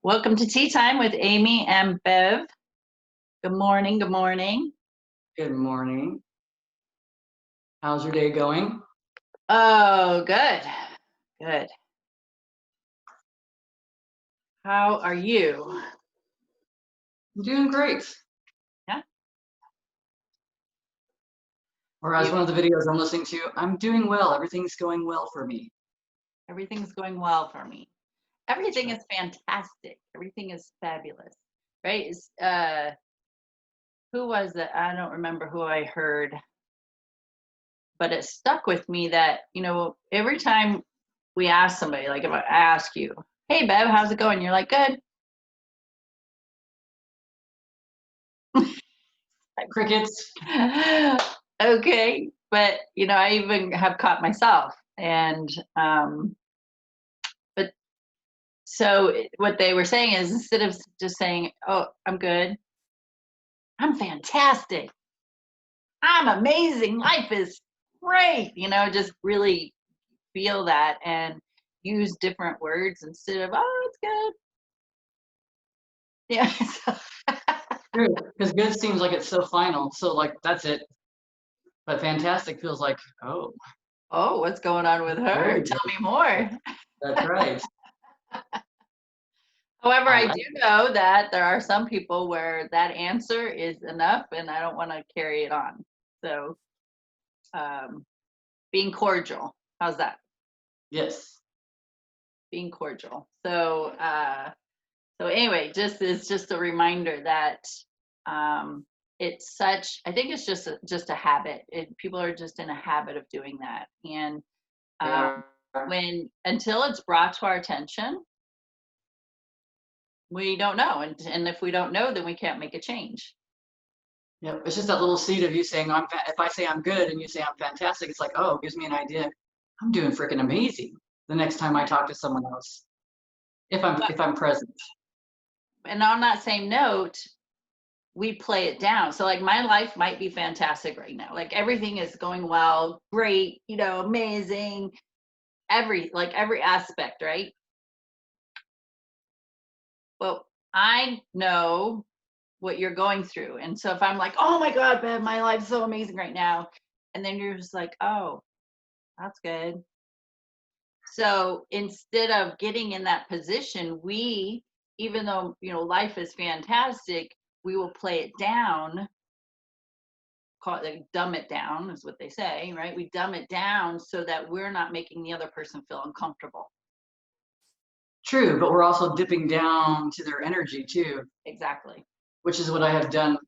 Welcome to Tea Time with Amy and Bev. Good morning. Good morning. Good morning. How's your day going? Oh, good. Good. How are you? I'm doing great. Yeah. Or as one of the videos I'm listening to, I'm doing well. Everything's going well for me. Everything's going well for me. Everything is fantastic. Everything is fabulous. Right? Who was it? I don't remember who I heard, but it stuck with me that, every time we ask somebody, like if I ask you, hey, Bev, how's it going? You're like, good. Crickets. Okay, but I even have caught myself, and but what they were saying is, instead of just saying, oh, I'm good, I'm fantastic, I'm amazing, life is great, just really feel that and use different words instead of, oh, it's good. Yeah. True, because good seems like it's so final. So like that's it. But fantastic feels like, oh, Oh, what's going on with her? very Tell good. me more. That's right. However, I I like do it. know that there are some people where that answer is enough and I don't want to carry it on. So, um, being cordial. How's that? Yes. Being cordial. So anyway, it's just a reminder that it's such. I think it's just a habit. People are just in a habit of doing that, and They um, are. when until it's brought to our attention, we don't know, and if we don't know, then we can't make a change. Yep. It's just that little seed of you saying, if I say I'm good and you say I'm fantastic, it's like, oh, it gives me an idea. I'm doing freaking amazing the next time I talk to someone else. If I'm present. And on that same note, we play it down. So like my life might be fantastic right now. Like everything is going well, great, amazing, every aspect, right? Well, I know what you're going through. And so if I'm like, oh my God, Bev, my life's so amazing right now. And then you're just like, oh, that's good. So instead of getting in that position, even though, life is fantastic, we will play it down, like dumb it down is what they say, right? We dumb it down so that we're not making the other person feel uncomfortable. True, but we're also dipping down to their energy too, Exactly. which is what I have done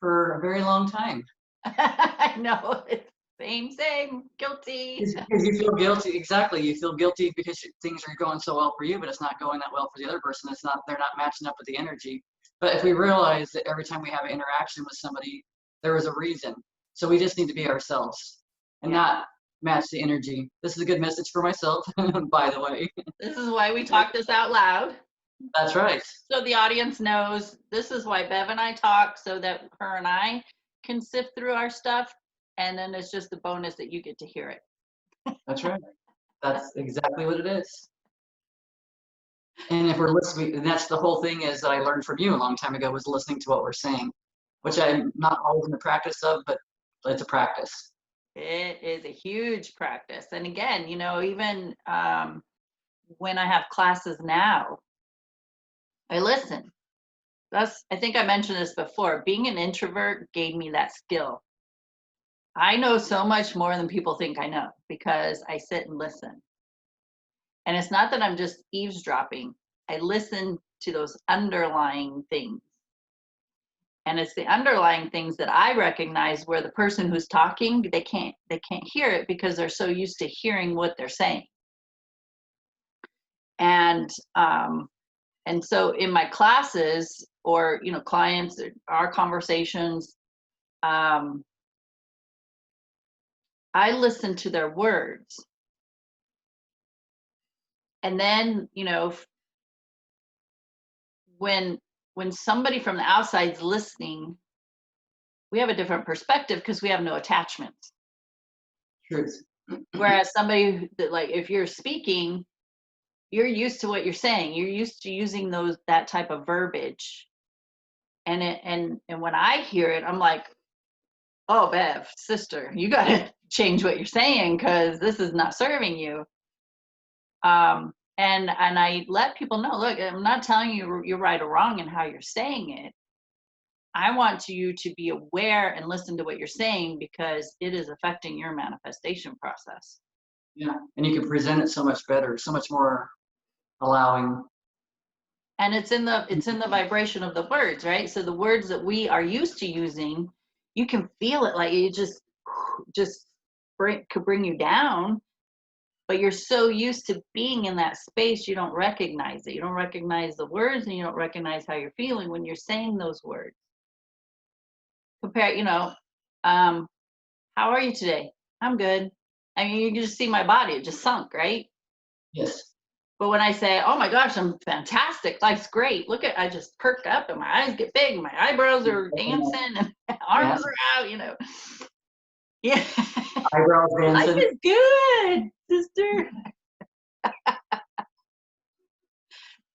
for a very long time. I know. It's same, guilty. Because you feel guilty, exactly. You feel guilty because things are going so well for you, but it's not going that well for the other person. They're not matching up with the energy. But if we realize that every time we have an interaction with somebody, there is a reason. So we just need to be ourselves and Yeah. not match the energy. This is a good message for myself, by the way. This is why we talk this out loud. That's right. So the audience knows this is why Bev and I talk, so that her and I can sift through our stuff. And then it's just a bonus that you get to hear it. That's right. That's exactly what it is. And if we're listening, and that's the whole thing is that I learned from you a long time ago was listening to what we're saying, which I'm not always in the practice of, but it's a practice. It is a huge practice. And again, even when I have classes now, I listen. I think I mentioned this before. Being an introvert gave me that skill. I know so much more than people think I know because I sit and listen. And it's not that I'm just eavesdropping. I listen to those underlying things. And it's the underlying things that I recognize where the person who's talking, they can't hear it because they're so used to hearing what they're saying. And so in my classes or clients, our conversations, I listen to their words. And then, when somebody from the outside's listening, we have a different perspective because we have no attachments. Truth. Whereas somebody that, like, if you're speaking, you're used to what you're saying. You're used to using that type of verbiage. And when I hear it, I'm like, oh, Bev, sister, you got to change what you're saying because this is not serving you. And I let people know, look, I'm not telling you you're right or wrong in how you're saying it. I want you to be aware and listen to what you're saying because it is affecting your manifestation process. Yeah, and you can present it so much better, so much more allowing. And it's in the vibration of the words, right? So the words that we are used to using, you can feel it like it just could bring you down, but you're so used to being in that space, you don't recognize it. You don't recognize the words, and you don't recognize how you're feeling when you're saying those words. Compare, how are you today? I'm good. I mean, you can just see my body, it just sunk, right? Yes. But when I say, oh my gosh, I'm fantastic, life's great. Look I just perk up and my eyes get big, my eyebrows are dancing and my arms are out, Yeah. Eyebrows Life dancing. is good, sister.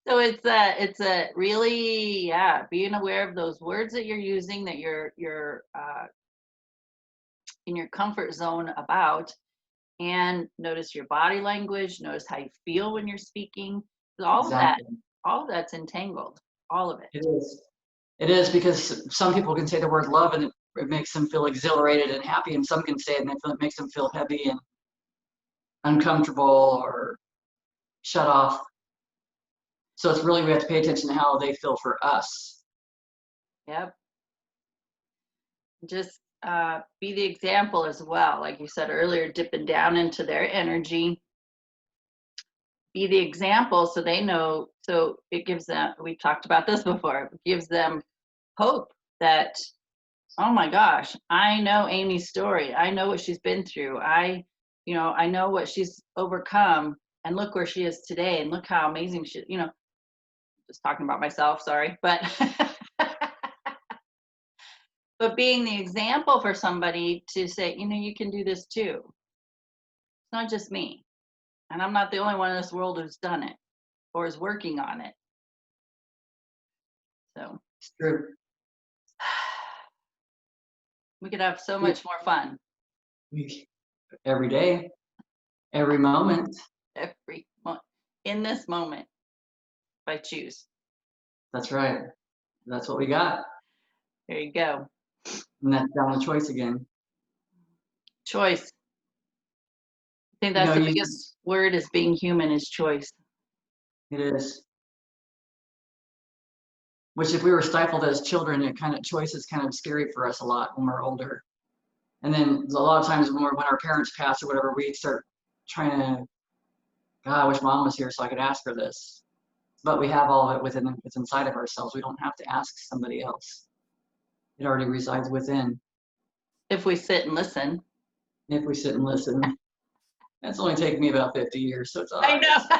So it's a really, being aware of those words that you're using, that you're in your comfort zone about, and notice your body language, notice how you feel when you're speaking. All of that, Exactly. all of that's entangled, all of it. It is. It is because some people can say the word love and it makes them feel exhilarated and happy, and some can say it and it makes them feel heavy and uncomfortable or shut off. So it's really, we have to pay attention to how they feel for us. Yep. Just be the example as well, like you said earlier, dipping down into their energy. Be the example so they know, so it gives them, we've talked about this before, it gives them hope that, oh my gosh, I know Amy's story, I know what she's been through, I know what she's overcome, and look where she is today, and look how amazing she, just talking about myself, sorry, but but being the example for somebody to say, you can do this too. It's not just me, and I'm not the only one in this world who's done it or is working on it. So It's true. we could have so much more fun Every day, every moment. every in this moment if I choose. That's right. That's what we got. There you go. And that's down to choice again. Choice. I think You that's know, the biggest word, is being human, is choice. it is. Which if we were stifled as children, choice is kind of scary for us a lot when we're older. And then a lot of times when our parents pass or whatever, we start trying to, God, I wish mom was here so I could ask her this. But we have all of it it's inside of ourselves. We don't have to ask somebody else. It already resides within. If we sit and listen. If we sit and listen. That's only taken me about 50 years, so it's all right. I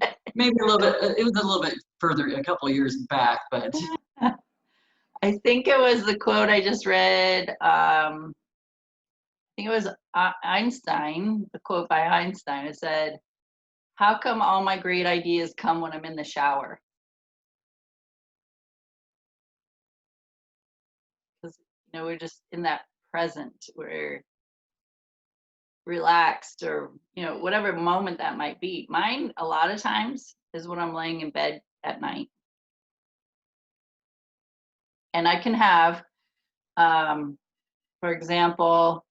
know. Maybe a little bit, it was a little bit further, a couple of years back, but. I think it was the quote I just read. I think it was Einstein, the quote by Einstein. It said, how come all my great ideas come when I'm in the shower? Because, we're just in that present, we're relaxed, or, whatever moment that might be. Mine, a lot of times, is when I'm laying in bed at night. And I can have, for example,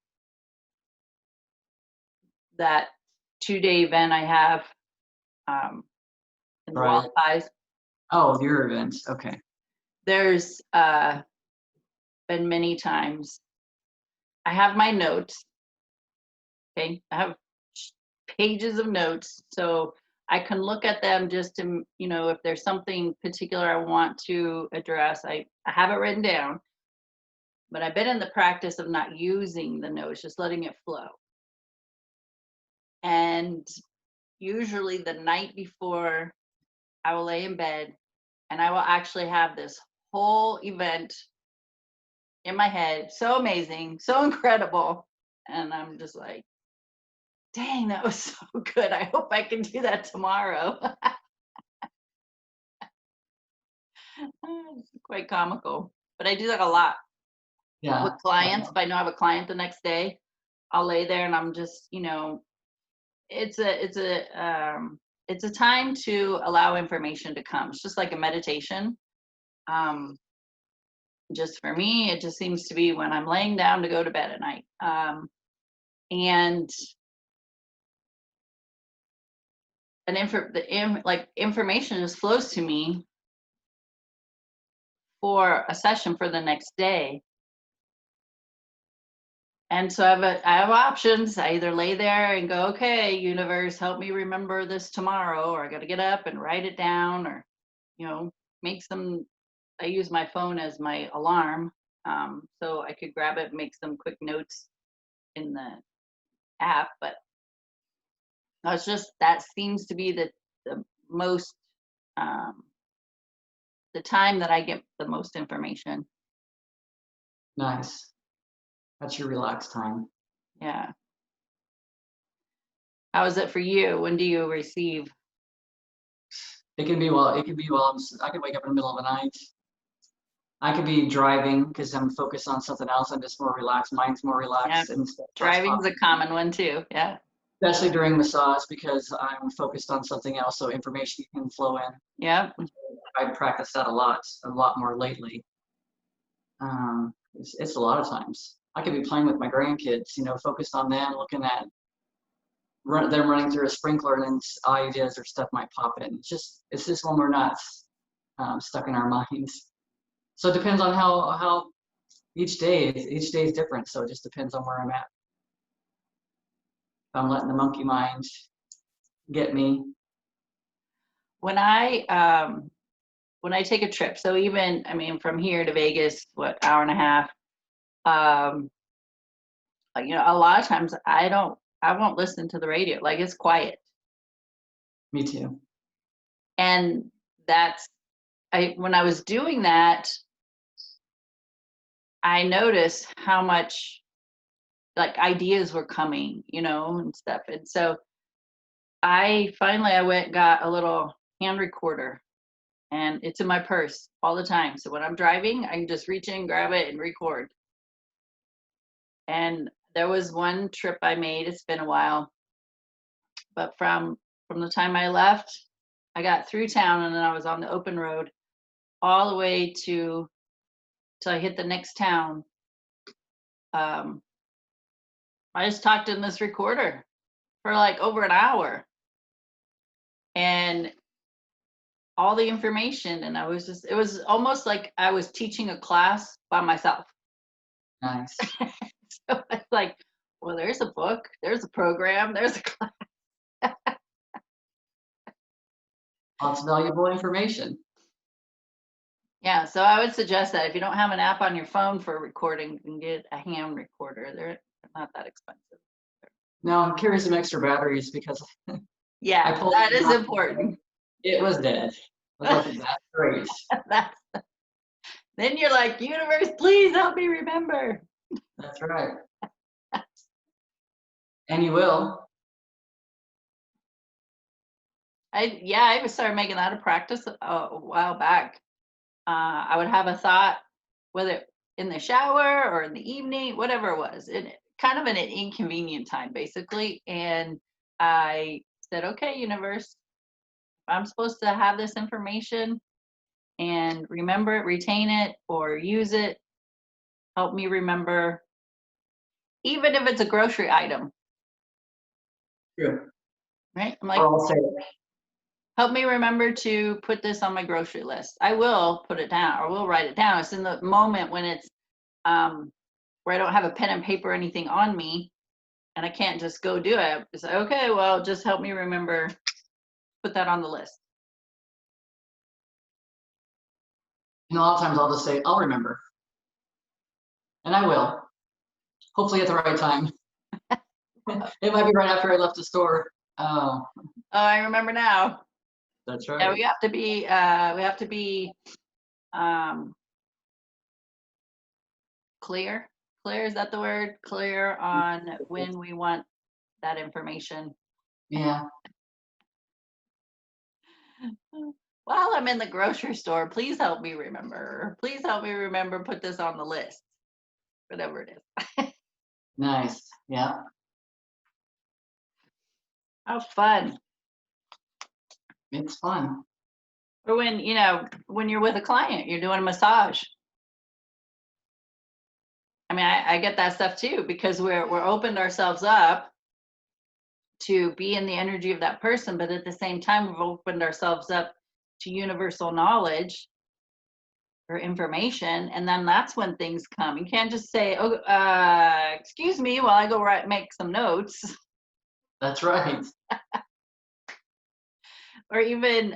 that 2-day event I have in the Right. Wallabies. Oh, your events. Okay. There's been many times I have my notes. Okay, I have pages of notes, so I can look at them just to, if there's something particular I want to address, I have it written down. But I've been in the practice of not using the notes, just letting it flow. And usually the night before, I will lay in bed and I will actually have this whole event in my head, so amazing, so incredible. And I'm just like, dang, that was so good. I hope I can do that tomorrow. It's quite comical, but I do that a lot with Yeah. clients. If I know I have a client the next day, I'll lay there and I'm just, it's a time to allow information to come. It's just like a meditation. Um, just for me, it just seems to be when I'm laying down to go to bed at night. And like information just flows to me for a session for the next day. And so I have options. I either lay there and go, okay, universe, help me remember this tomorrow, or I got to get up and write it down, or make some. I use my phone as my alarm, so I could grab it and make some quick notes in the app. But it's just that seems to be the most um, the time that I get the most information. Nice. That's your relaxed time. Yeah. How is it for you? When do you receive? It can be I could wake up in the middle of the night. I could be driving because I'm focused on something else. I'm just more relaxed. Mind's more Yeah, relaxed and stuff starts driving's a popping. common one too. Yeah. Especially during massage because I'm focused on something else, so information can flow in. Yeah. I practice that a lot more lately. It's a lot of times. I could be playing with my grandkids, focused on them, looking at them running through a sprinkler, and then ideas or stuff might pop in. It's just when we're not stuck in our minds. So it depends on how each day is different. So it just depends on where I'm at. If I'm letting the monkey mind get me. When I take a trip, so even I mean from here to Vegas, what, hour and a half, um, a lot of times I won't listen to the radio. Like it's quiet. Me too. And that's I when I was doing that, I noticed how much like ideas were coming, and stuff. And so I went and got a little hand recorder and it's in my purse all the time. So when I'm driving, I can just reach in, grab it, and record. And there was one trip I made, it's been a while, but from the time I left, I got through town and then I was on the open road all the way till I hit the next town. Um, I just talked in this recorder for like over an hour and all the information. And it was almost like I was teaching a class by myself. Nice. So it's like, well, there's a book, there's a program, there's a class. Lots of valuable information. Yeah, so I would suggest that if you don't have an app on your phone for recording, you can get a hand recorder. They're not that expensive. Now I'm carrying some extra batteries because I Yeah, pulled that it is out. important. It was dead. I was like, that's great. That's, then you're like, universe, please help me remember. That's right. And you will. I started making that a practice a while back. I would have a thought, whether in the shower or in the evening, whatever it was, kind of an inconvenient time, basically. And I said, okay, universe, if I'm supposed to have this information and remember it, retain it, or use it, help me remember, even if it's a grocery item, True. right? I'm like, Or I'll say it. help me remember to put this on my grocery list. I will put it down or we'll write it down. It's in the moment when it's where I don't have a pen and paper or anything on me and I can't just go do it. It's like, okay, well, just help me remember, put that on the list. And a lot of times I'll just say, I'll remember. And I will. Hopefully at the right time. It might be right after I left the store. Oh, Oh, I remember now. that's Yeah, right. we have to be um, clear. Clear, is that the word? Clear on when we want that information. Yeah. While I'm in the grocery store, please help me remember. Please help me remember, put this on the list, whatever it is. Nice. Yeah. How fun. It's fun. Or when, when you're with a client, you're doing a massage. I mean, I get that stuff too, because we're opened ourselves up to be in the energy of that person, but at the same time, we've opened ourselves up to universal knowledge or information, and then that's when things come. You can't just say, "Oh, excuse me," while I go make some notes, That's right. or even,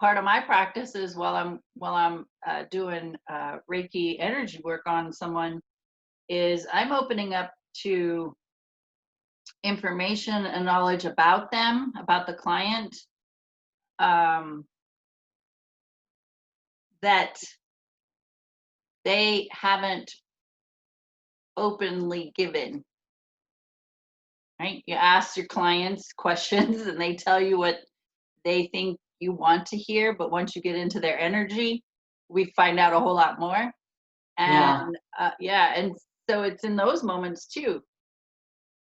part of my practice is while I'm doing Reiki energy work on someone, is I'm opening up to information and knowledge about them, about the client, um, that they haven't openly given, right? You ask your clients questions and they tell you what they think you want to hear, but once you get into their energy, we find out a whole lot more. Yeah. And yeah, and so it's in those moments too.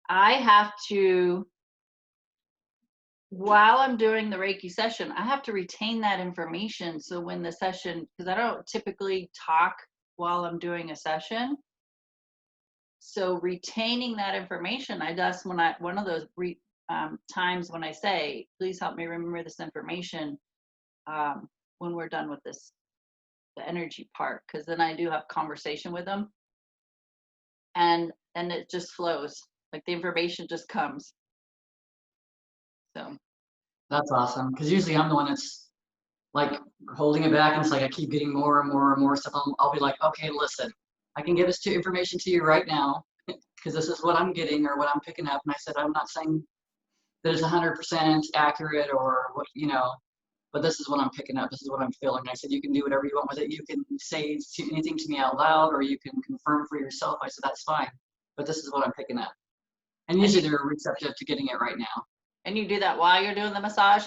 I have to, while I'm doing the Reiki session, I have to retain that information. So when the session, because I don't typically talk while I'm doing a session, so retaining that information, that's one of those times when I say, please help me remember this information when we're done with the energy part, because then I do have conversation with them, and it just flows, like the information just comes. So That's awesome. Because usually I'm the one that's like holding it back, and it's like I keep getting more and more and more stuff. I'll be like, okay, listen, I can give this information to you right now because this is what I'm getting or what I'm picking up. And I said, I'm not saying that it's 100% accurate or what, but this is what I'm picking up. This is what I'm feeling. And I said, you can do whatever you want with it. You can say anything to me out loud, or you can confirm for yourself. I said, that's fine, but this is what I'm picking up. And usually they're receptive to getting it right now. and you do that while you're doing the massage?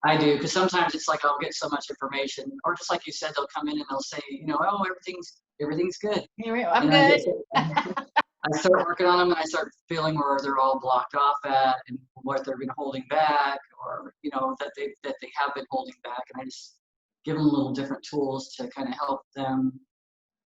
I do, because sometimes it's like I'll get so much information, or just like you said, they'll come in and they'll say, oh, everything's good. I'm And good. I start working on them, and I start feeling where they're all blocked off at, and what they've been holding back, or that they have been holding back, and I just give them little different tools to kind of help them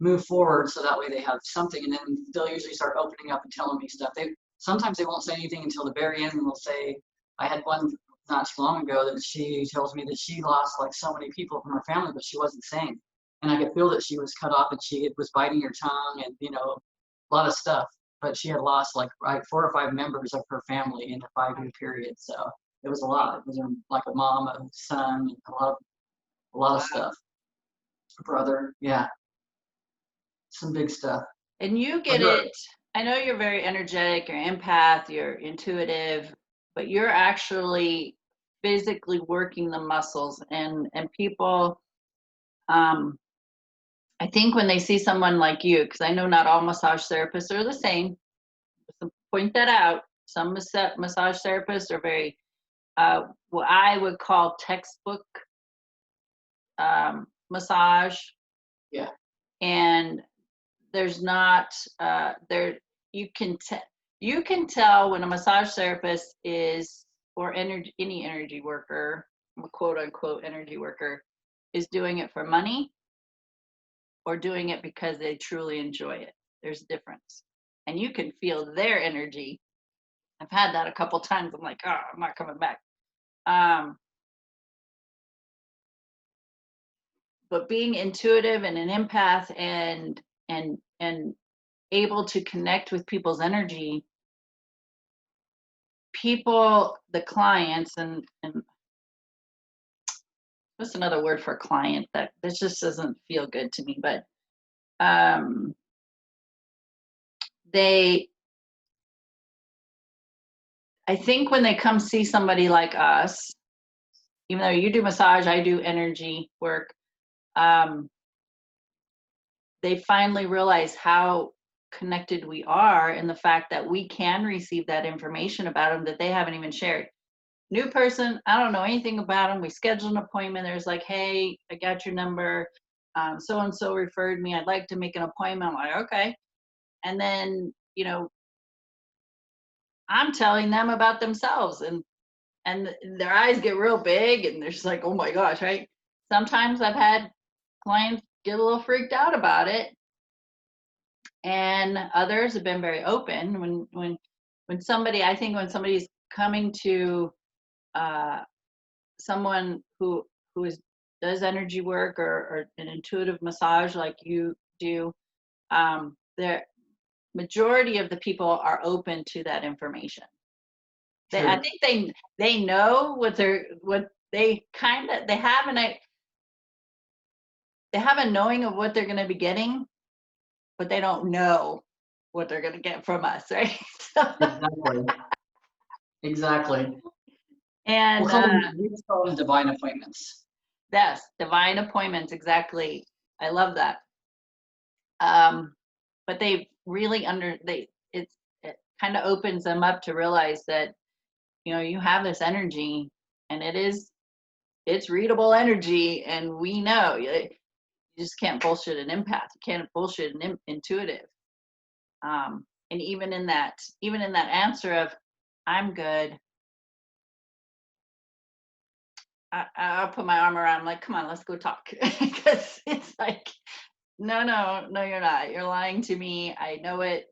move forward, so that way they have something, and then they'll usually start opening up and telling me stuff. Sometimes they won't say anything until the very end, and they'll say, I had one not too long ago that she tells me that she lost like so many people from her family, but she wasn't saying. And I could feel that she was cut off, and she was biting her tongue, and a lot of stuff. But she had lost like 4 or 5 members of her family in a 5-year period. So it was a lot. It was like a mom, a son, a lot of stuff. A brother, yeah, some big stuff. And you But get it. I know you're very energetic, you're empath, you're intuitive, but you're actually physically working the muscles, and people, I think when they see someone like you, because I know not all massage therapists are the same, so point that out. Some massage therapists are very, what I would call textbook massage. Yeah. And there's not there you can tell when a massage therapist is, or any energy worker, quote unquote energy worker, is doing it for money or doing it because they truly enjoy it. There's a difference, and you can feel their energy. I've had that a couple times. I'm like, oh, I'm not coming back. But being intuitive and an empath, and able to connect with people's energy, the clients, and what's another word for client, that this just doesn't feel good to me, but they, I think when they come see somebody like us, even though you do massage, I do energy work, they finally realize how connected we are, and the fact that we can receive that information about them that they haven't even shared. New person, I don't know anything about them. We scheduled an appointment. There's like, hey, I got your number. So and so referred me. I'd like to make an appointment. I'm like, okay. And then, I'm telling them about themselves, and their eyes get real big, and they're just like, oh my gosh, right? Sometimes I've had clients get a little freaked out about it, and others have been very open. When somebody, I think when somebody's coming to uh, someone who is does energy work, or an intuitive massage like you do, the majority of the people are open to that information. I True. think they know what they kind of they have a knowing of what they're going to be getting, but they don't know what they're going to get from us, right? Exactly. Exactly. And We just call them divine appointments. yes, divine appointments, exactly. I love that. But they really it kind of opens them up to realize that you have this energy, and it's readable energy, and we know you just can't bullshit an empath. You can't bullshit an intuitive. And even in that answer of I'm good, I'll put my arm around. I'm like, come on, let's go talk, because it's like, no, no, no, you're not. You're lying to me. I know it.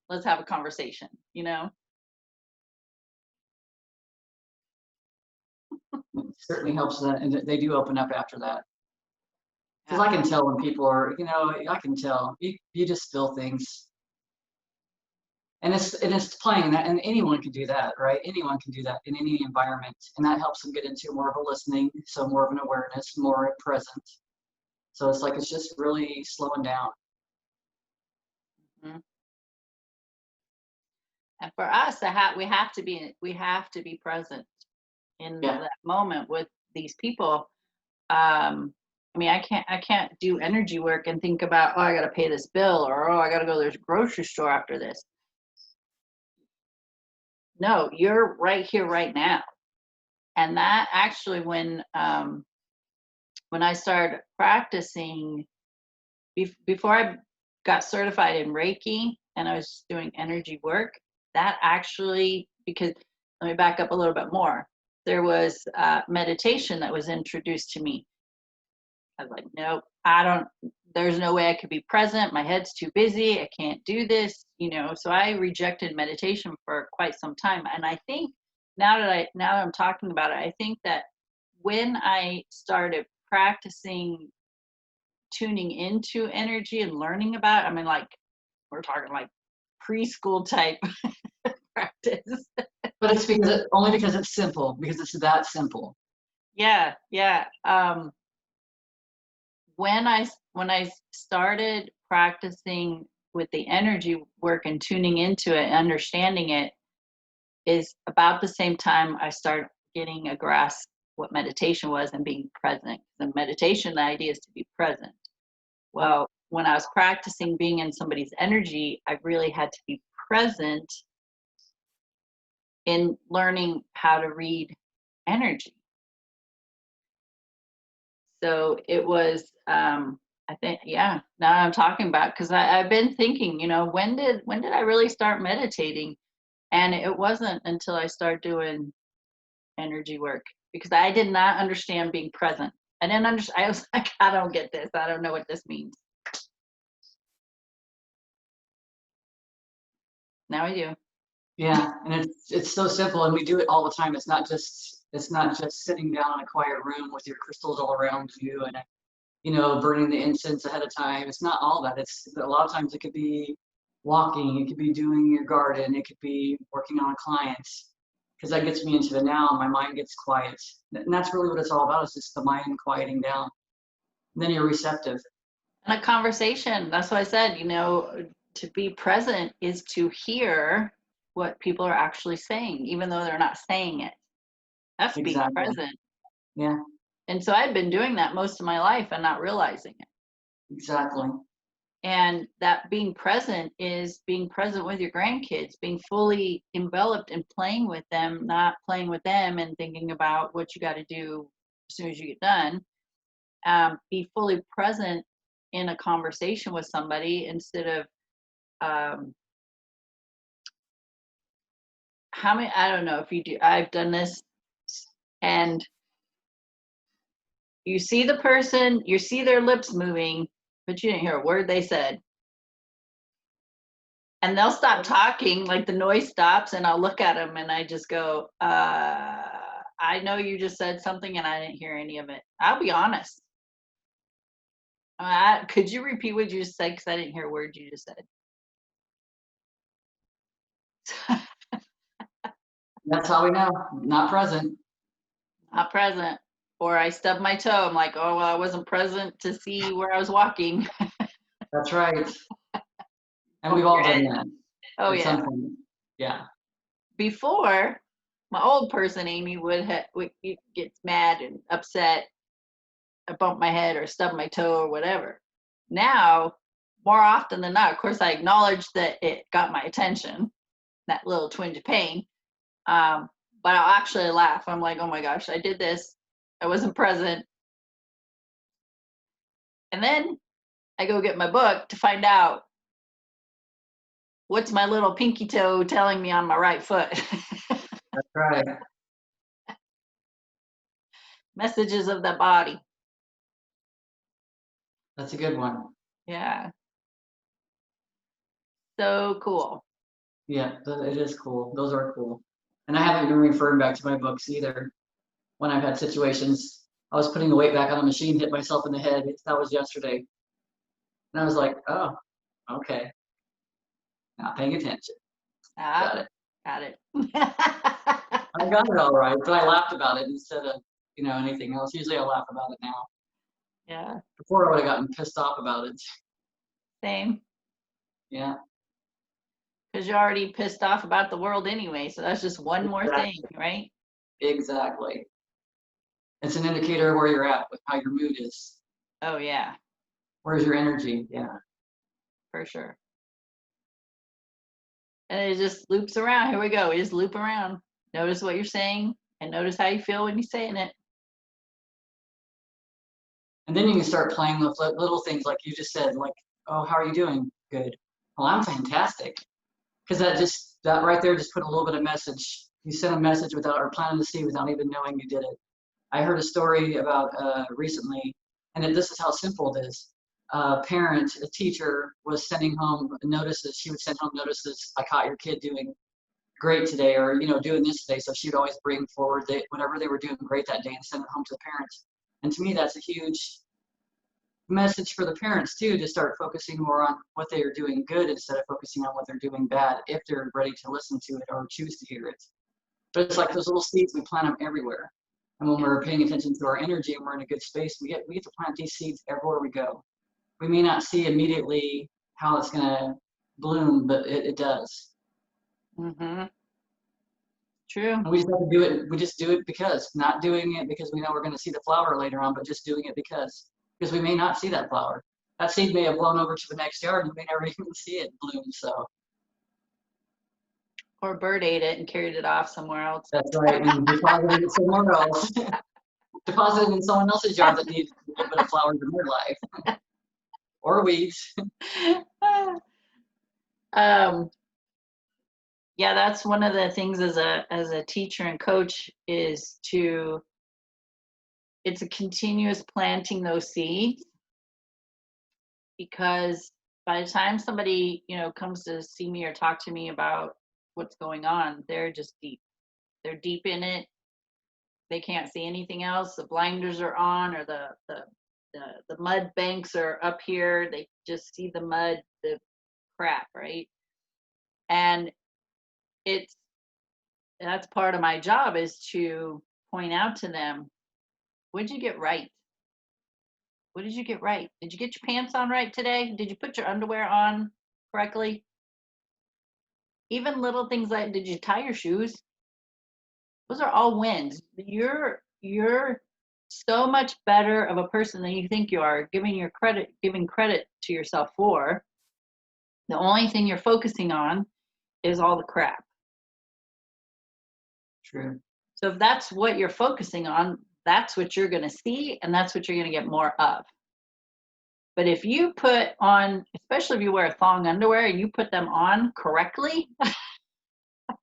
Let's have a conversation. It certainly helps that, and they do open up after that. Because Yeah. I can tell when people are, I can tell. You just feel things. And it's playing that, and anyone can do that, right? Anyone can do that in any environment, and that helps them get into more of a listening, so more of an awareness, more present. So it's like it's just really slowing down. Mhm. And for us, we have to be present in Yeah, that moment with these people. I mean, I can't do energy work and think about, oh, I got to pay this bill, or oh, I got to go to the grocery store after this. No, you're right here, right now. And that actually, when I started practicing, before I got certified in Reiki and I was doing energy work, that actually, because let me back up a little bit more. There was meditation that was introduced to me. I was like, nope, there's no way I could be present. My head's too busy. I can't do this. So I rejected meditation for quite some time. And I think now that I'm talking about it, I think that when I started practicing tuning into energy and learning about it, I mean, like, we're talking like preschool type practice. but it's only because it's simple, because it's that simple. Yeah, yeah. When I started practicing with the energy work and tuning into it and understanding it, is about the same time I started getting a grasp what meditation was and being present. The meditation, the idea is to be present. Well, when I was practicing being in somebody's energy, I really had to be present in learning how to read energy. So it was, I think, yeah, now I'm talking about, because I've been thinking, when did I really start meditating? And it wasn't until I started doing energy work, because I did not understand being present. I didn't understand. I was like, I don't get this. I don't know what this means. Now I do. Yeah, and it's so simple, and we do it all the time. It's not just sitting down in a quiet room with your crystals all around you and burning the incense ahead of time. It's not all that. It's a lot of times it could be walking, it could be doing your garden, it could be working on a client, because that gets me into the now. My mind gets quiet, and that's really what it's all about. Is just the mind quieting down. And then you're receptive. And a conversation. That's what I said, to be present is to hear what people are actually saying, even though they're not saying it. That's being Exactly. present. Yeah, And so I've been doing that most of my life and not realizing it. exactly. And that being present is being present with your grandkids, being fully enveloped and playing with them, not playing with them and thinking about what you got to do as soon as you get done. Be fully present in a conversation with somebody instead of um, how many, I don't know if you do, I've done this, and you see the person, you see their lips moving, but you didn't hear a word they said. And they'll stop talking, like the noise stops, and I'll look at them and I just go, I know you just said something and I didn't hear any of it. I'll be honest. Could you repeat what you just said? Because I didn't hear a word you just said. That's how we know, not present. Not present. Or I stub my toe. I'm like, oh, well, I wasn't present to see where I was walking. That's right. And we've all done that Oh, at some yeah. point. Yeah. Before, my old person, Amy, would get mad and upset. I bump my head or stub my toe or whatever. Now, more often than not, of course, I acknowledge that it got my attention, that little twinge of pain. But I'll actually laugh. I'm like, oh my gosh, I did this. I wasn't present. And then I go get my book to find out what's my little pinky toe telling me on my right foot. That's right. Messages of the body. That's a good one. Yeah. So cool. Yeah, it is cool. Those are cool. And I haven't been referring back to my books either. When I've had situations, I was putting the weight back on the machine, hit myself in the head. That was yesterday. And I was like, oh, okay. Not paying attention. Got it. Got it. I got it all right, but I laughed about it instead of, anything else. Usually I laugh about it now. Yeah. Before I would have gotten pissed off about it. Same. Yeah. Because you're already pissed off about the world anyway. So that's just one more thing, right? Exactly. It's an indicator of where you're at with how your mood is. Oh, yeah, Where's your energy? Yeah. for sure. And it just loops around. Here we go. We just loop around. Notice what you're saying and notice how you feel when you're saying it. And then you can start playing with little things like you just said, like, oh, how are you doing? Good. Well, I'm fantastic. Because that right there just put a little bit of message. You sent a message without or planting the seed without even knowing you did it. I heard a story about recently, and this is how simple it is. A teacher was sending home notices. She would send home notices. I caught your kid doing great today, or doing this today. So she would always bring forward whatever they were doing great that day and send it home to the parents. And to me, that's a huge message for the parents too, to start focusing more on what they are doing good instead of focusing on what they're doing bad, if they're ready to listen to it or choose to hear it. But it's like those little seeds, we plant them everywhere. And when we're paying attention to our energy and we're in a good space, we get to plant these seeds everywhere we go. We may not see immediately how it's going to bloom, but it does. Mm-hmm. True. And we just have to do it. We just do it because, not doing it because we know we're going to see the flower later on, but just doing it because we may not see that flower. That seed may have blown over to the next yard and we may never even see it bloom. So. Or a bird ate it and carried it off somewhere else. That's right, and deposited it somewhere else. Deposited in someone else's yard that needs a little bit of flowers in their life. Or weeds. Yeah, that's one of the things as a teacher and coach is it's a continuous planting those seeds, because by the time somebody, comes to see me or talk to me about what's going on, they're just deep. They're deep in it. They can't see anything else. The blinders are on, or the mud banks are up here. They just see the mud, the crap, right? And that's part of my job, is to point out to them, what did you get right? What did you get right? Did you get your pants on right today? Did you put your underwear on correctly? Even little things like, did you tie your shoes? Those are all wins. You're so much better of a person than you think you are, giving credit to yourself for. The only thing you're focusing on is all the crap. True. So if that's what you're focusing on, that's what you're going to see, and that's what you're going to get more of. But if you put on, especially if you wear thong underwear and you put them on correctly,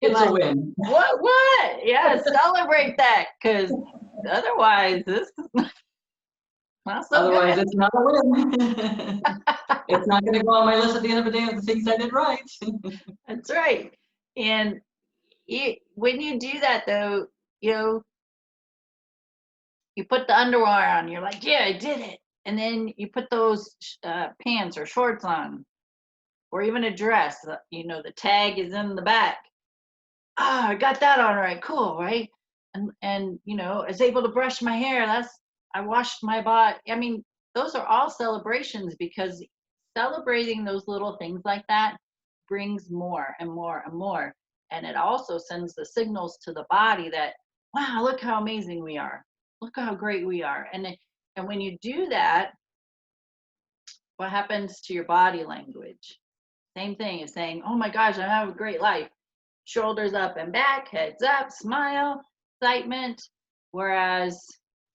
It's like, a win. what? Yeah, celebrate that, because otherwise, this is not so Otherwise, good. it's not a win. It's not going to go on my list at the end of the day of the things I did right. That's right. And when you do that, though, you put the underwear on, you're like, yeah, I did it. And then you put those pants or shorts on, or even a dress, the tag is in the back. Ah, I got that on right, cool, right? And I was able to brush my hair. I washed my body. I mean, those are all celebrations, because celebrating those little things like that brings more and more and more. And it also sends the signals to the body that, wow, look how amazing we are. Look how great we are. And when you do that, what happens to your body language? Same thing as saying, oh my gosh, I have a great life. Shoulders up and back, heads up, smile, excitement. Whereas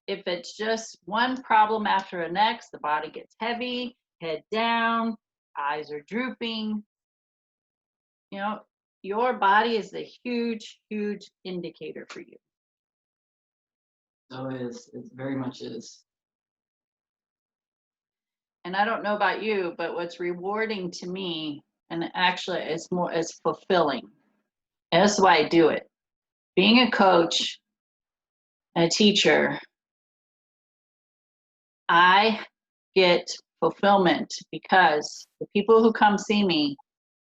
if it's just one problem after the next, the body gets heavy, head down, eyes are drooping. Your body is a huge, huge indicator for you. So it very much is. And I don't know about you, but what's rewarding to me, and actually it's fulfilling. And that's why I do it. Being a coach, a teacher, I get fulfillment because the people who come see me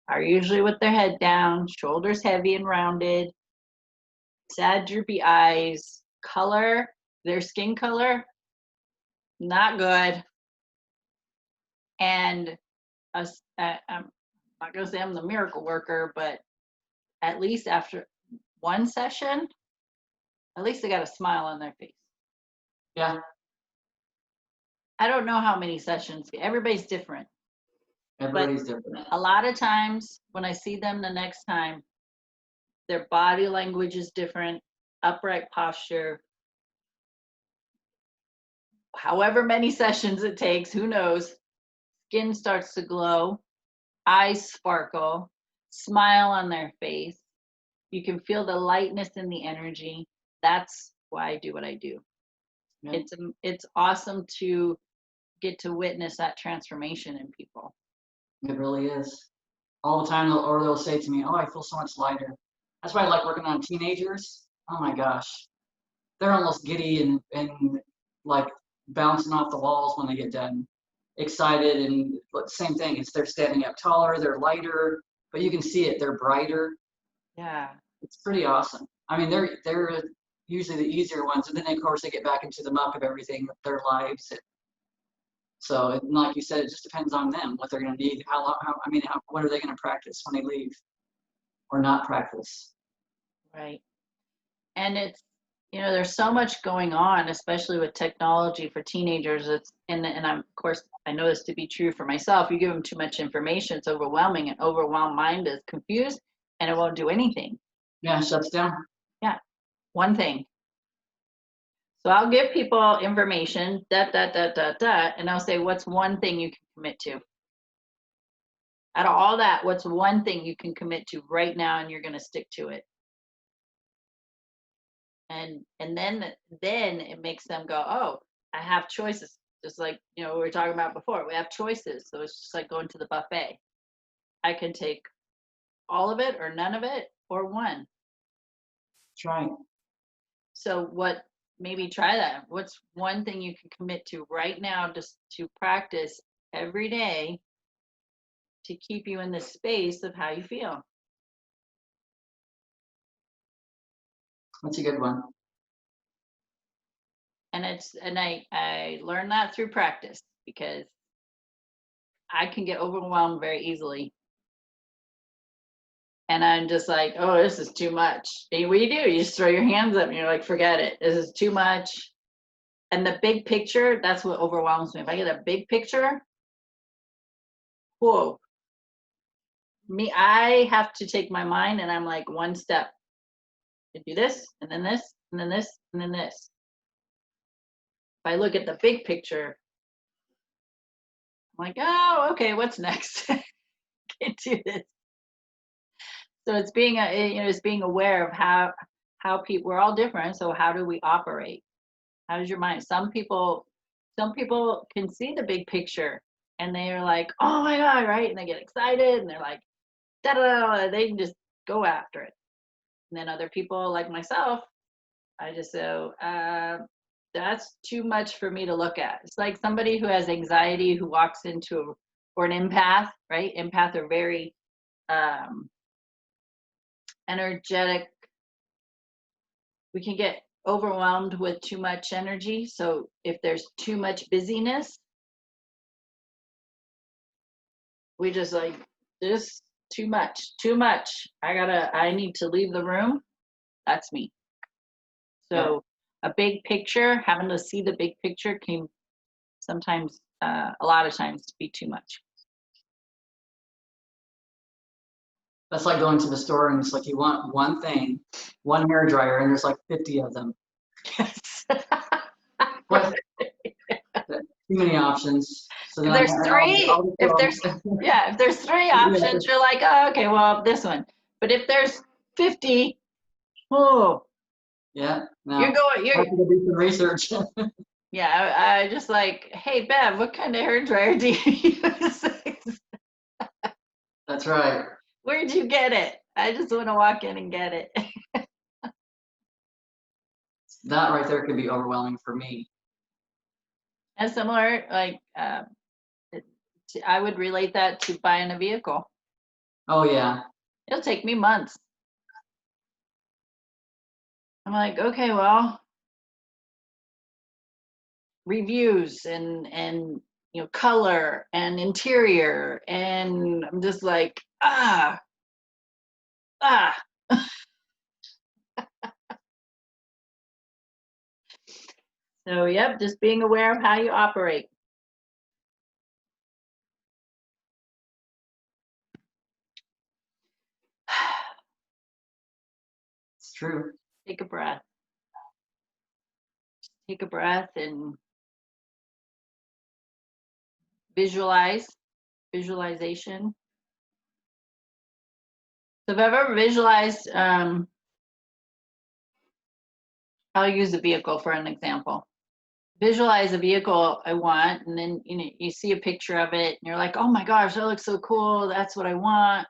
are usually with their head down, shoulders heavy and rounded, sad, droopy eyes, their skin color, not good. And I'm not going to say I'm the miracle worker, but at least after one session, at least they got a smile on their face. Yeah. I don't know how many sessions. Everybody's different. Everybody's different. A lot of times when I see them the next time, their body language is different, upright posture. However many sessions it takes, who knows? Skin starts to glow, eyes sparkle, smile on their face. You can feel the lightness in the energy. That's why I do what I do. Yeah. It's awesome to get to witness that transformation in people. It really is. All the time, they'll say to me, oh, I feel so much lighter. That's why I like working on teenagers. Oh my gosh. They're almost giddy and like bouncing off the walls when they get done. Excited, and same thing. They're standing up taller, they're lighter, but you can see it. They're brighter. Yeah. It's pretty awesome. I mean, they're usually the easier ones, and then of course they get back into the muck of everything, their lives. So, like you said, it just depends on them, what they're going to need, what are they going to practice when they leave or not practice. Right. And there's so much going on, especially with technology for teenagers. And of course, I know this to be true for myself. You give them too much information, it's overwhelming. An overwhelmed mind is confused and it won't do anything. Yeah, shuts down. Yeah. One thing. So I'll give people information, and I'll say, what's one thing you can commit to? Out of all that, what's one thing you can commit to right now and you're going to stick to it? And then it makes them go, oh, I have choices. Just like, we were talking about before, we have choices. So it's just like going to the buffet. I can take all of it or none of it or one. Try. So maybe try that. What's one thing you can commit to right now just to practice every day to keep you in the space of how you feel? That's a good one. And I learned that through practice, because I can get overwhelmed very easily. And I'm just like, oh, this is too much. And what do? You just throw your hands up and you're like, forget it. This is too much. And the big picture, that's what overwhelms me. If I get a big picture, whoa, I have to take my mind and I'm like one step. I do this, and then this, and then this, and then this. If I look at the big picture, I'm like, oh, okay, what's next? Can't do this. So it's being it's being aware of how people, we're all different. So how do we operate? How does your mind? Some people can see the big picture and they're like, oh my God, right? And they get excited and they're like, da da da, they can just go after it. And then other people like myself, I just so that's too much for me to look at. It's like somebody who has anxiety who walks into or an empath, right? Empath are very energetic. We can get overwhelmed with too much energy. So if there's too much busyness, we just like this too much. I need to leave the room. That's me. So a big picture, having to see the big picture can sometimes, a lot of times, be too much. That's like going to the store and it's like you want one thing, one hair dryer, and there's like 50 of them. Yes. What? Too many options. So then If there's three options, you're like, oh, okay, well, this one. But if there's 50, oh. Yeah. No. You're have to do some research. Yeah, I just like, hey, Bev, what kind of hair dryer do you use? That's right. Where'd you get it? I just want to walk in and get it. That right there could be overwhelming for me. And similar, like, I would relate that to buying a vehicle. Oh, yeah. It'll take me months. I'm like, okay, well, reviews and color and interior, and I'm just like, ah. So yep, just being aware of how you operate. It's true. Take a breath. Take a breath and visualization. So if I've ever visualized, I'll use a vehicle for an example. Visualize a vehicle I want, and then you see a picture of it, and you're like, oh my gosh, that looks so cool. That's what I want.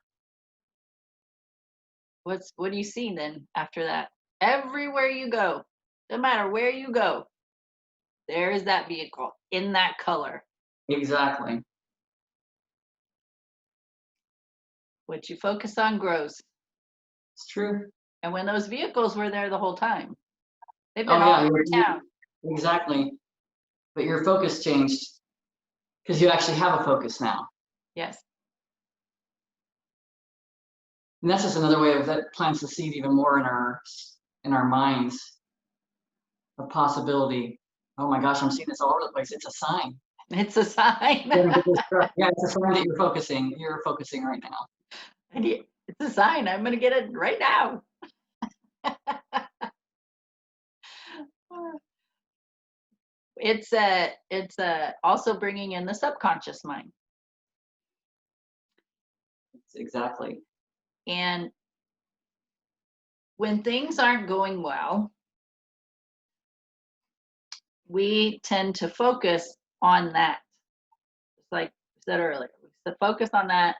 What do you see then after that? Everywhere you go, no matter where you go, there is that vehicle in that color. Exactly. What you focus on grows. It's true. And when those vehicles were there the whole time, they've been all over town. Exactly. But your focus changed because you actually have a focus now. Yes. And that's just another way that plants the seed even more in our minds of possibility. Oh my gosh, I'm seeing this all over the place. It's a sign. It's a sign. Yeah, it's a sign that you're focusing right now. And it's a sign. I'm going to get it right now. It's also bringing in the subconscious mind. Exactly. And when things aren't going well, we tend to focus on that. It's like I said earlier, we focus on that,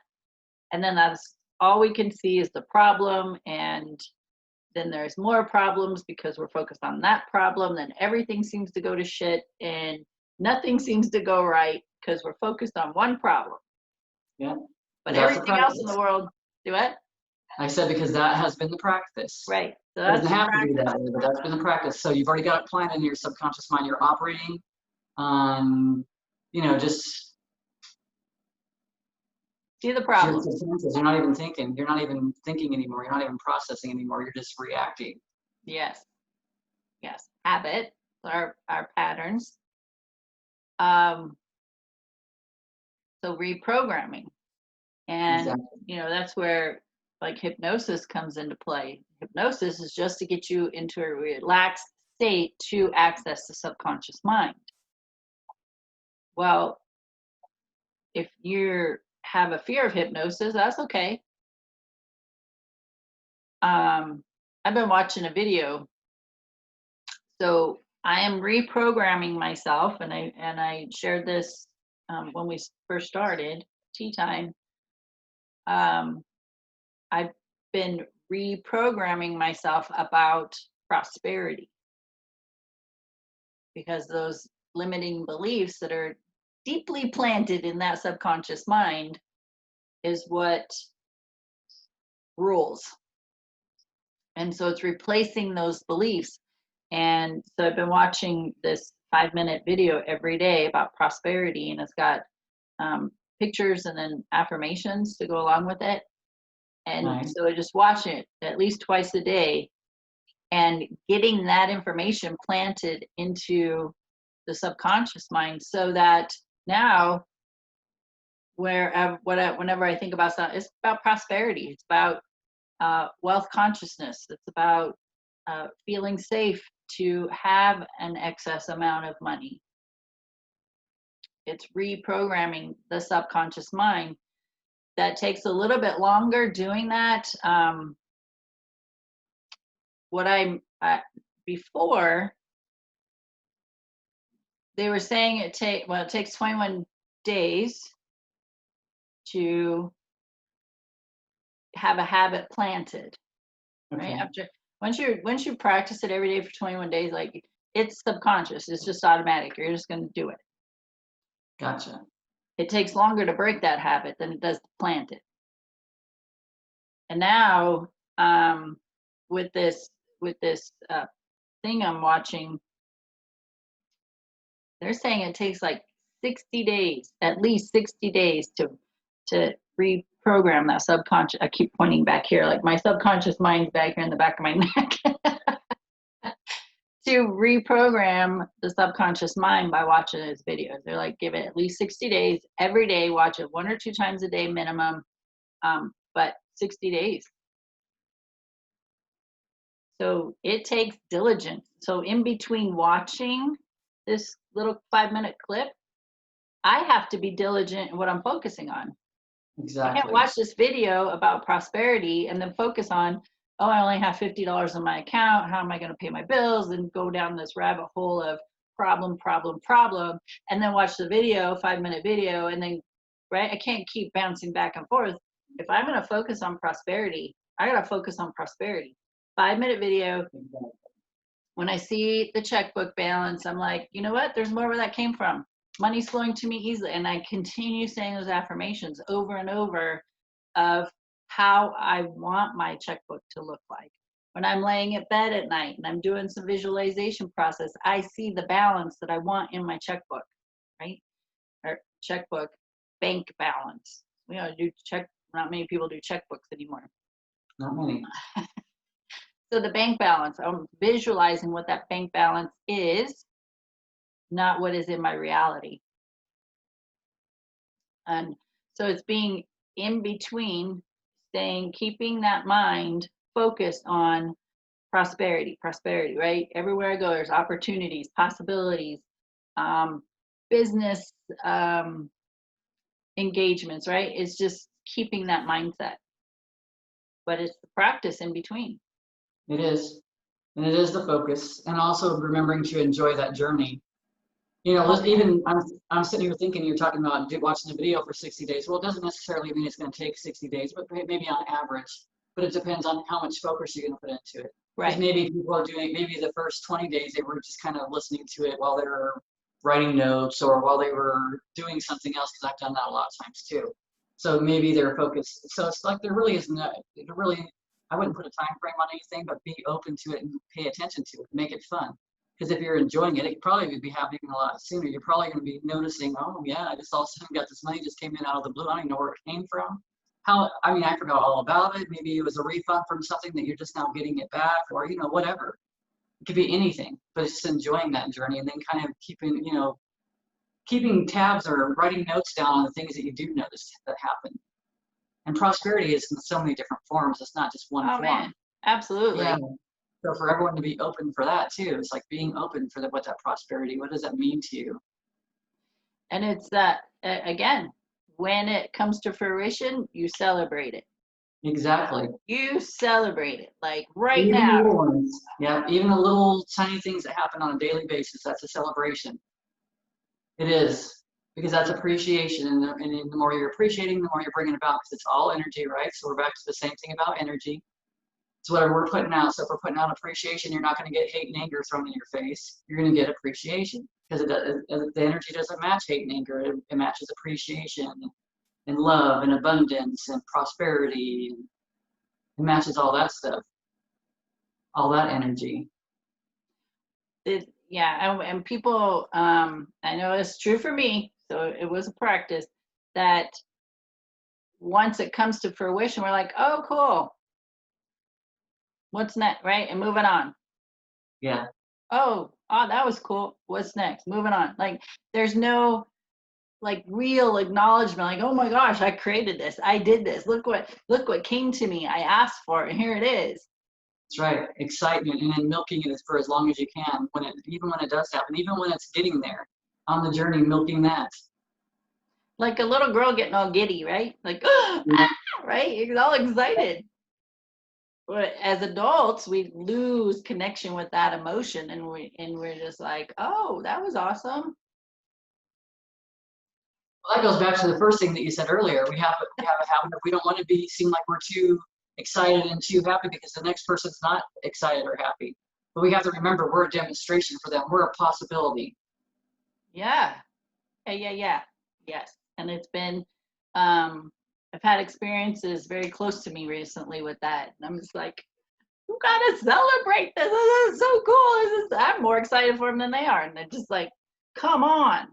and then that's all we can see is the problem, and then there's more problems because we're focused on that problem. Then everything seems to go to shit, and nothing seems to go right because we're focused on one problem. Yeah. But everything else in the world, do what? I said because that has been the practice. Right. So it doesn't have to be that way, but that's been the practice. So you've already got it planned in your subconscious mind. You're operating on, just see the problem. You're not even thinking. You're not even thinking anymore. You're not even processing anymore. You're just reacting. Yes. Yes. Habit. our patterns. Um, so reprogramming. And, Exactly. you know, that's where like hypnosis comes into play. Hypnosis is just to get you into a relaxed state to access the subconscious mind. Well, if you have a fear of hypnosis, that's okay. I've been watching a video. So I am reprogramming myself, and I shared this when we first started tea time. I've been reprogramming myself about prosperity because those limiting beliefs that are deeply planted in that subconscious mind is what rules. And so it's replacing those beliefs. And so I've been watching this 5-minute video every day about prosperity, and it's got pictures and then affirmations to go along with it. And Nice. so I just watch it at least twice a day and getting that information planted into the subconscious mind so that now whenever I think about something, it's about prosperity. It's about wealth consciousness. It's about feeling safe to have an excess amount of money. It's reprogramming the subconscious mind. That takes a little bit longer doing that. What I'm before they were saying it takes 21 days to have a habit planted, right? Okay. After once you practice it every day for 21 days, like it's subconscious, it's just automatic. You're just going to do it. Gotcha. It takes longer to break that habit than it does to plant it. And now, with this thing I'm watching, they're saying it takes like 60 days, at least 60 days to reprogram that subconscious. I keep pointing back here, like my subconscious mind's back here in the back of my neck. To reprogram the subconscious mind by watching his videos. They're like, give it at least 60 days, every day, watch it 1 or 2 times a day minimum, but 60 days. So it takes diligence. So in between watching this little 5-minute clip, I have to be diligent in what I'm focusing on. I can't Exactly. watch this video about prosperity and then focus on, oh, I only have $50 in my account. How am I going to pay my bills? And go down this rabbit hole of problem, and then watch the video, 5-minute video, and then, right? I can't keep bouncing back and forth. If I'm going to focus on prosperity, I got to focus on prosperity. 5-minute video. When I see the checkbook balance, I'm like, you know what? There's more where that came from. Money's flowing to me easily. And I continue saying those affirmations over and over of how I want my checkbook to look like. When I'm laying at bed at night and I'm doing some visualization process, I see the balance that I want in my checkbook, right? Or checkbook, bank balance. We don't do not many people do checkbooks anymore. Not many. So the bank balance, I'm visualizing what that bank balance is, not what is in my reality. And so it's being in between, keeping that mind focused on prosperity, right? Everywhere I go, there's opportunities, possibilities, business engagements, right? It's just keeping that mindset. But it's the practice in between. It is. And it is the focus. And also remembering to enjoy that journey. You know, even I'm sitting here thinking you're talking about watching a video for 60 days. Well, it doesn't necessarily mean it's going to take 60 days, but maybe on average. But it depends on how much focus you're going to put into it. Because Right. maybe people are doing, maybe the first 20 days they were just kind of listening to it while they were writing notes or while they were doing something else, because I've done that a lot of times too. So maybe they're focused. So it's like there really isn't, I wouldn't put a time frame on anything, but be open to it and pay attention to it, make it fun. Because if you're enjoying it, it probably would be happening a lot sooner. You're probably going to be noticing, oh yeah, I just all of a sudden got this money just came in out of the blue. I don't even know where it came from. I forgot all about it. Maybe it was a refund from something that you're just now getting it back, or whatever. It could be anything, but it's just enjoying that journey and then kind of keeping, keeping tabs or writing notes down on the things that you do notice that happen. And prosperity is in so many different forms. It's not just one Oh form. man, absolutely. Yeah. So for everyone to be open for that too, it's like being open for what that prosperity, what does that mean to you? And it's that, again, when it comes to fruition, you celebrate it. Exactly. You celebrate it, like right Even the now. little ones. Yeah. Even the little tiny things that happen on a daily basis, that's a celebration. It is. Because that's appreciation. And the more you're appreciating, the more you're bringing about, because it's all energy, right? So we're back to the same thing about energy. It's whatever we're putting out. So if we're putting out appreciation, you're not going to get hate and anger thrown in your face. You're going to get appreciation, because the energy doesn't match hate and anger. It matches appreciation and love and abundance and prosperity. It matches all that stuff, all that energy. Yeah, and people, I know it's true for me, so it was a practice that once it comes to fruition, we're like, oh, cool. What's next, right? And moving on. Yeah. Oh, that was cool. What's next? Moving on. Like, there's no like real acknowledgement, like, oh my gosh, I created this. I did this. Look what came to me. I asked for it, and here it is. That's right. Excitement, and then milking it for as long as you can. Even when it does happen, even when it's getting there on the journey, milking that. Like a little girl getting all giddy, right? Like, Yeah. right? You're all excited. But as adults, we lose connection with that emotion, and we're just like, oh, that was awesome. Well, that goes back to the first thing that you said earlier. We have a habit of, we don't want to seem like we're too excited and too happy because the next person's not excited or happy. But we have to remember, we're a demonstration for them. We're a possibility. Yeah. Yeah. Yes. And it's been, I've had experiences very close to me recently with that. And I'm just like, you gotta celebrate this. This is so cool. I'm more excited for them than they are. And they're just like, come on.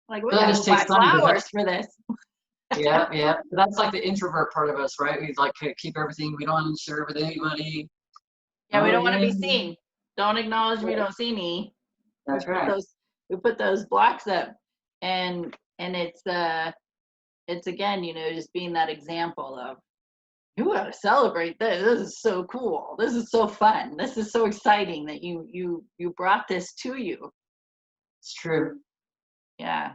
Like, we gotta Just buy takes time. flowers for this. Yeah. That's like the introvert part of us, right? We like to keep everything. We don't want to share with anybody. Yeah, we don't want to Yeah. be seen. Don't acknowledge me, don't see me. That's right. We put those blocks up, and it's again, just being that example of, you gotta celebrate this. This is so cool. This is so fun. This is so exciting that you brought this to you. It's true. Yeah.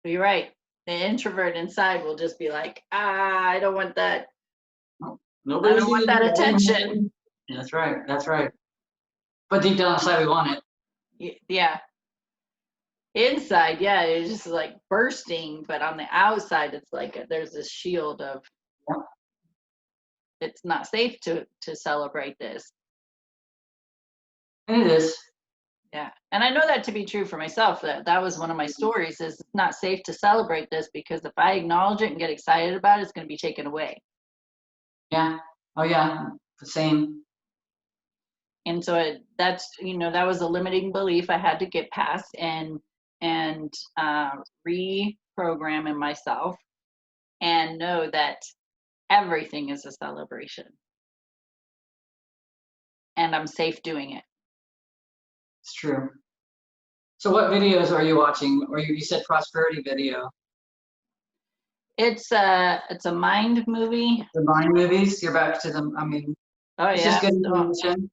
But you're right. The introvert inside will just be like, I don't want that. Nobody I don't want that attention. That's right. But deep down inside, we want it. Yeah. Inside, yeah, it's just like bursting, but on the outside, it's like there's this shield of, it's not safe to celebrate this. And it is. Yeah, and I know that to be true for myself. That was one of my stories. Is it's not safe to celebrate this because if I acknowledge it and get excited about it, it's going to be taken away. Yeah. Oh yeah. The same. And so that was a limiting belief I had to get past and reprogram in myself and know that everything is a celebration, and I'm safe doing it. It's true. So what videos are you watching? Or you said prosperity video. It's a mind movie. The mind movies. You're back to them. I mean, Oh it's yeah. just good information.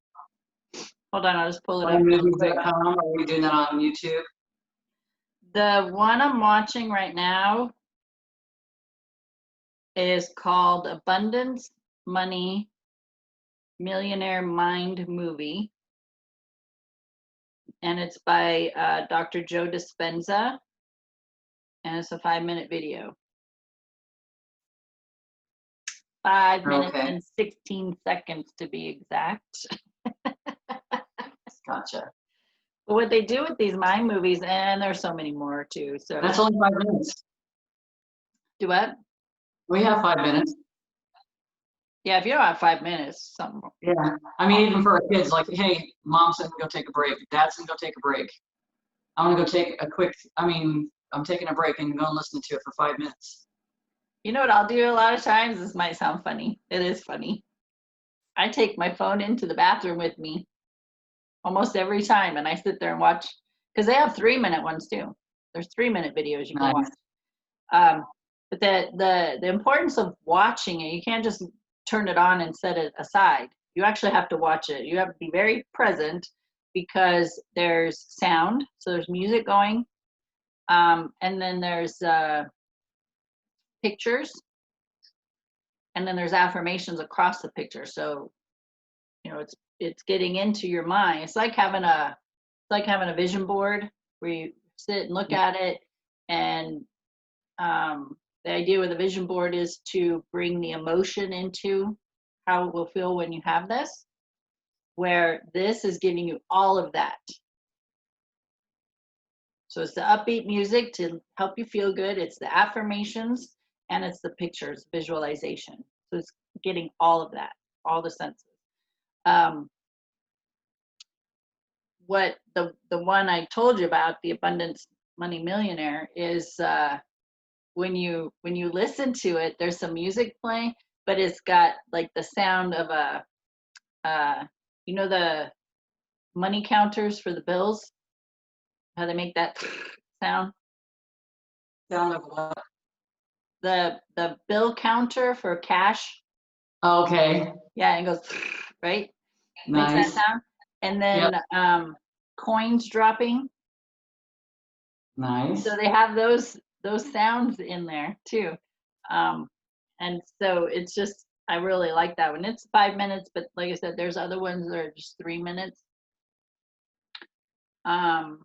Hold on, I'll just pull it up. Mindmovies.com. Are you doing that on YouTube? The one I'm watching right now is called Abundance Money Millionaire Mind Movie. And it's by Dr. Joe Dispenza. And it's a 5-minute video. 5 minutes and 16 seconds to be exact. Gotcha. But what they do with these mind movies, and there's so many more too. So that's only 5 minutes. Do what? We have 5 minutes. Yeah, if you don't have 5 minutes, something. Yeah, I mean, even for our kids, like, hey, mom's gonna go take a break, dad's gonna go take a break. I'm gonna go take a quick. I'm taking a break and go and listen to it for 5 minutes. You know what I'll do a lot of times? This might sound funny. It is funny. I take my phone into the bathroom with me almost every time, and I sit there and watch, because they have 3-minute ones too. There's 3-minute videos you can watch. But the importance of watching it, you can't just turn it on and set it aside. You actually have to watch it. You have to be very present, because there's sound, so there's music going, and then there's pictures, and then there's affirmations across the picture. So it's getting into your mind. It's like having a vision board where you sit and look at it, and the idea with a vision board is to bring the emotion into how it will feel when you have this, where this is giving you all of that. So it's the upbeat music to help you feel good. It's the affirmations, and it's the pictures, visualization. So it's getting all of that, all the senses. What the one I told you about, the Abundance Money Millionaire, is when you listen to it, there's some music playing, but it's got like the sound of the money counters for the bills, how they make that sound. Sound of what? The bill counter for cash. Okay. Yeah, it goes right. Nice. Makes that sound. And then coins dropping. Nice. So they have those sounds in there too. And so it's just, I really like that one. It's 5 minutes, but like I said, there's other ones that are just 3 minutes. But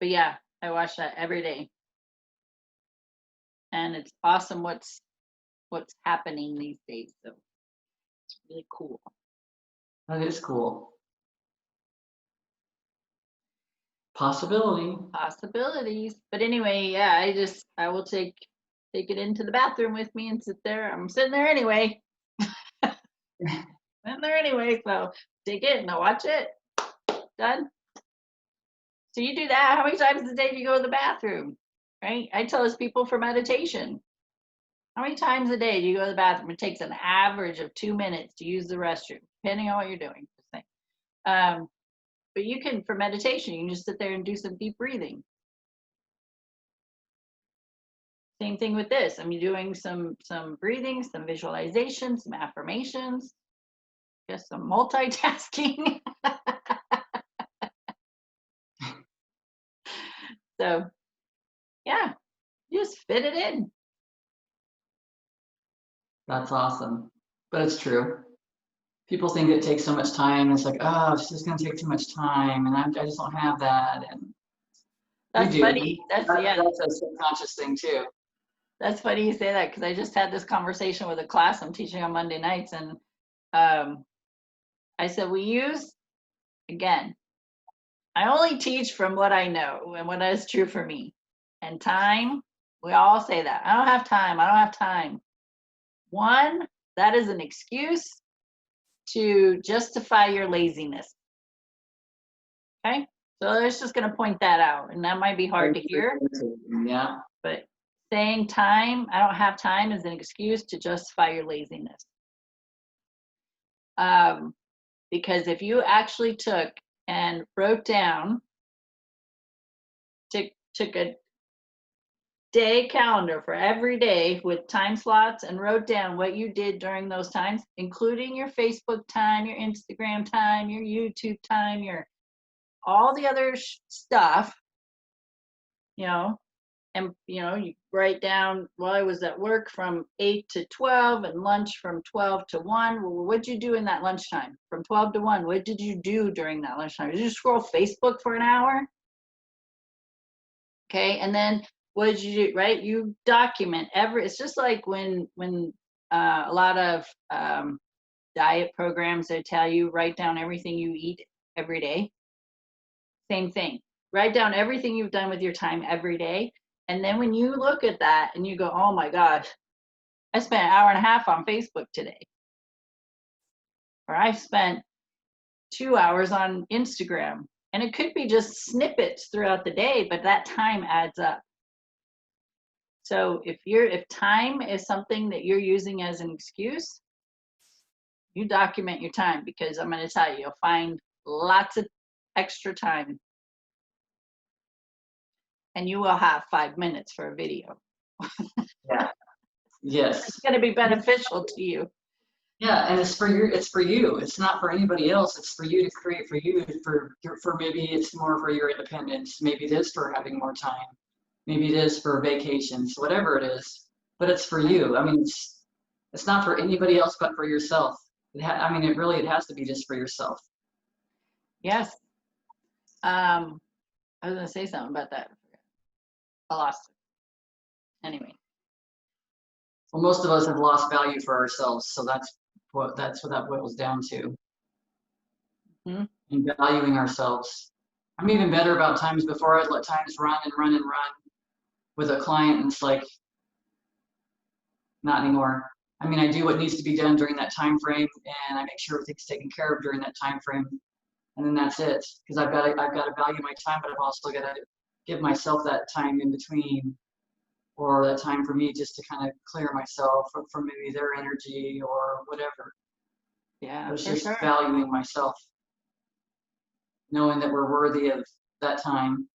yeah, I watch that every day. And it's awesome what's happening these days. So it's really cool. That is cool. Possibilities. But anyway, yeah, I will take it into the bathroom with me and sit there. I'm sitting there anyway. Sitting there anyway, so take it and I watch it. Done. So you do that. How many times a day do you go to the bathroom? Right? I tell those people for meditation. How many times a day do you go to the bathroom? It takes an average of 2 minutes to use the restroom, depending on what you're doing. But you can, for meditation, you can just sit there and do some deep breathing. Same thing with this. I'm doing some breathing, some visualization, some affirmations, just some multitasking. So yeah, just fit it in. That's awesome. But it's true. People think it takes so much time. It's like, oh, it's just going to take too much time, and I just don't have that. And that's funny. That's a subconscious thing too. That's funny you say that, because I just had this conversation with a class I'm teaching on Monday nights, and I said, again, I only teach from what I know and what is true for me. And time, we all say that. I don't have time. One, that is an excuse to justify your laziness. Okay? So it's just going to point that out. And that might be hard to hear. Yeah. But saying time, I don't have time, is an excuse to justify your laziness. Because if you actually took and wrote down, took a day calendar for every day with time slots and wrote down what you did during those times, including your Facebook time, your Instagram time, your YouTube time, all the other stuff, and you write down, well, I was at work from 8 to 12 and lunch from 12 to 1. Well, what'd you do in that lunchtime? From 12 to 1, what did you do during that lunchtime? Did you scroll Facebook for an hour? Okay, and then what did you do, right? You document it's just like when a lot of diet programs, they tell you write down everything you eat every day. Same thing. Write down everything you've done with your time every day. And then when you look at that and you go, oh my gosh, I spent an hour and a half on Facebook today. Or I spent 2 hours on Instagram. And it could be just snippets throughout the day, but that time adds up. So if time is something that you're using as an excuse, You document your time, because I'm going to tell you, you'll find lots of extra time, and you will have 5 minutes for a video. Yeah. Yes. It's going to be beneficial to you. Yeah, and it's for you. It's not for anybody else. It's for you to create for you. For maybe it's more for your independence. Maybe it is for having more time. Maybe it is for vacations. Whatever it is, but it's for you. I mean, it's not for anybody else but for yourself. I mean, it has to be just for yourself. Yes. I was going to say something about that. I lost it. Anyway. Well, most of us have lost value for ourselves, so that's what that boils down to. Mm-hmm. And valuing ourselves. I'm even better about times before I'd let times run and run and run with a client, and it's like, not anymore. I mean, I do what needs to be done during that time frame, and I make sure everything's taken care of during that time frame, and then that's it. Because I've got to value my time, but I've also got to give myself that time in between, or that time for me just to kind of clear myself from maybe their energy or whatever. Yeah, But it's for just sure. valuing myself, knowing that we're worthy of that time.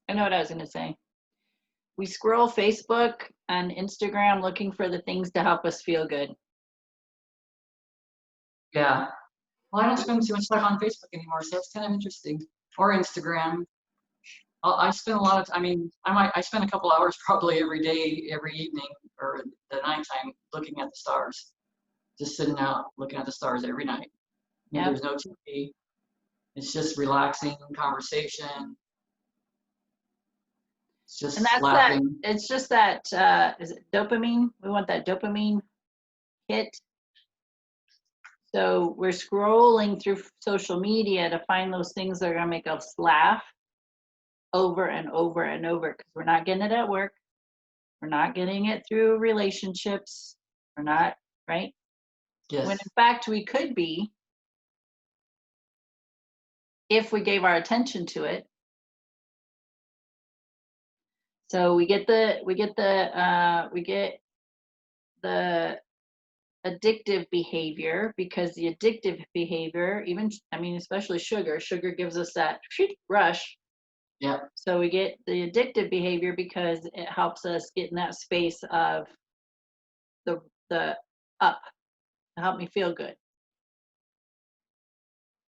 I know what I was going to say. We scroll Facebook and Instagram looking for the things to help us feel good. Yeah. Well, I don't spend too much time on Facebook anymore, so it's kind of interesting. Or Instagram. I spend a lot of, I mean, I spend a couple hours probably every day, every evening, or the nighttime looking at the stars. Just sitting out looking at the stars every night. Yep. There's no TV. It's just relaxing conversation. It's just And that's laughing. that. It's just that. Is it dopamine? We want that dopamine hit. So we're scrolling through social media to find those things that are going to make us laugh over and over and over, because we're not getting it at work. We're not getting it through relationships. We're not, right? Yes. When in fact we could be, if we gave our attention to it. So we get the addictive behavior, because the addictive behavior, even, I mean, especially sugar gives us that rush. Yeah. So we get the addictive behavior because it helps us get in that space of the up, to help me feel good.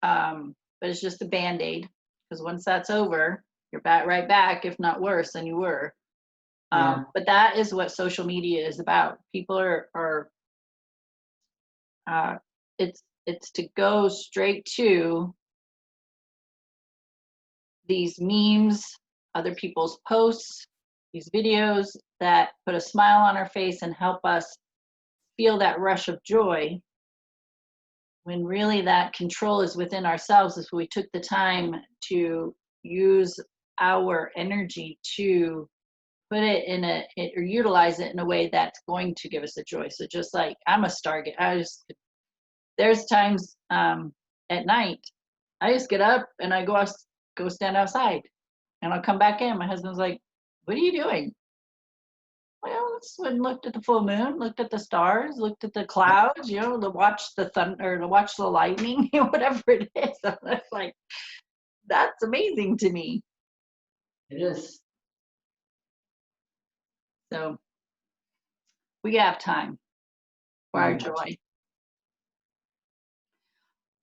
But it's just a band-aid, because once that's over, you're right back, if not worse than you were. Yeah. But that is what social media is about. People are it's to go straight to these memes, other people's posts, these videos that put a smile on our face and help us feel that rush of joy, when really that control is within ourselves, if we took the time to use our energy to put it in or utilize it in a way that's going to give us a joy. So just like I'm a stargazer, there's times at night, I just get up and I go stand outside, and I'll come back in. My husband's like, "What are you doing?" Well, just went and looked at the full moon, looked at the stars, looked at the clouds, to watch the thunder, to watch the lightning, whatever it is. So that's like, that's amazing to me. It is. So we have time for our joy.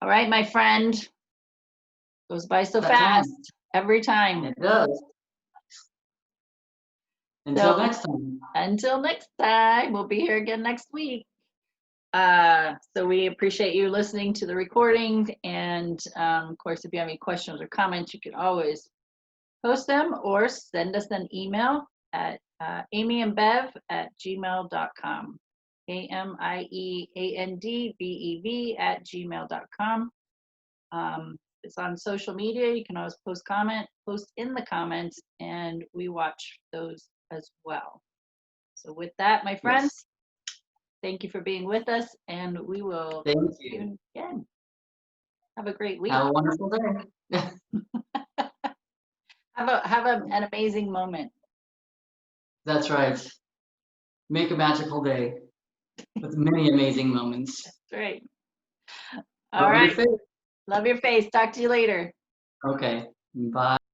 All right, my friend. Goes by so fast every time. It does. Until next time. Until next time, we'll be here again next week. So we appreciate you listening to the recording, and of course, if you have any questions or comments, you can always post them or send us an email at amyandbev@gmail.com. AMIEANDBEV@gmail.com. It's on social media. You can always post in the comments, and we watch those as well. So with that, my friends, thank you for being with us, and we will see you again. Have a great week. Have a wonderful day. have an amazing moment. That's right. Make a magical day. with many amazing moments. That's right. All Love your right. face. Love your face. Talk to you later. Okay, bye.